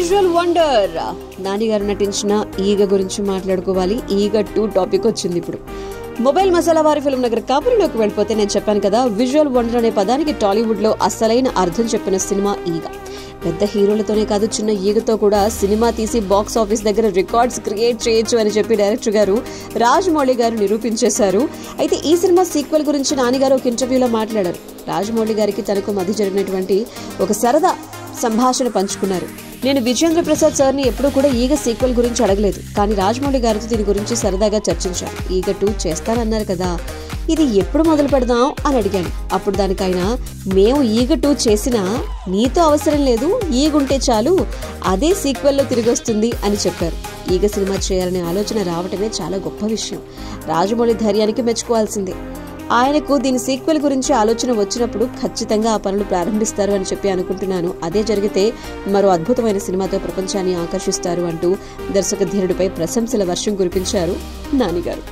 Visual wonder Nani గారు నటించిన ఈగ గురించి మాట్లాడుకోవాలి. ఈగ 2 టాపిక్ వచ్చింది ఇప్పుడు. మొబైల్ మసాలా వారి ఫిల్మ్ నగర్ కబుర్లోకి వెళ్ళిపోతే నేను చెప్పాను కదా, విజువల్ వండర్ అనే పదానికి టాలీవుడ్ లో అసలైన అర్థం చెప్పిన సినిమా ఈగ. పెద్ద హీరోలతోనే కాదు, చిన్న ఈగతో కూడా సినిమా తీసి బాక్స్ ఆఫీస్ దగ్గర రికార్డ్స్ క్రియేట్ చేయొచ్చు అని చెప్పి డైరెక్టర్ గారు రాజమౌళి గారు నిరూపించేశారు. అయితే ఈ సినిమా సీక్వెల్ గురించి నాని గారు ఒక ఇంటర్వ్యూలో మాట్లాడారు. రాజమౌళి గారికి తనకు మధ్య జరిగినటువంటి ఒక సరదా సంభాషణ పంచుకున్నారు. నేను విజేంద్ర ప్రసాద్ సార్ని ఎప్పుడూ కూడా ఈగ సీక్వెల్ గురించి అడగలేదు, కానీ రాజమౌళి గారితో దీని గురించి సరదాగా చర్చించాను. ఈగ 2 చేస్తానన్నారు కదా, ఇది ఎప్పుడు మొదలు పెడదాం అని అడిగాను. అప్పుడు దానికైనా, మేము ఈగ 2 చేసినా నీతో అవసరం లేదు, ఈగుంటే చాలు, అదే సీక్వెల్లో తిరిగి వస్తుంది అని చెప్పారు. ఈగ సినిమా చేయాలనే ఆలోచన రావటమే చాలా గొప్ప విషయం. రాజమౌళి ధైర్యానికి మెచ్చుకోవాల్సిందే. ఆయనకు దీని సీక్వెల్ గురించి ఆలోచన వచ్చినప్పుడు ఖచ్చితంగా ఆ పనులు ప్రారంభిస్తారు అని చెప్పి అనుకుంటున్నాను. అదే జరిగితే మరో అద్భుతమైన సినిమాతో ప్రపంచాన్ని ఆకర్షిస్తారు అంటూ దర్శక ధీరుడిపై ప్రశంసల వర్షం కురిపించారు నాని గారు.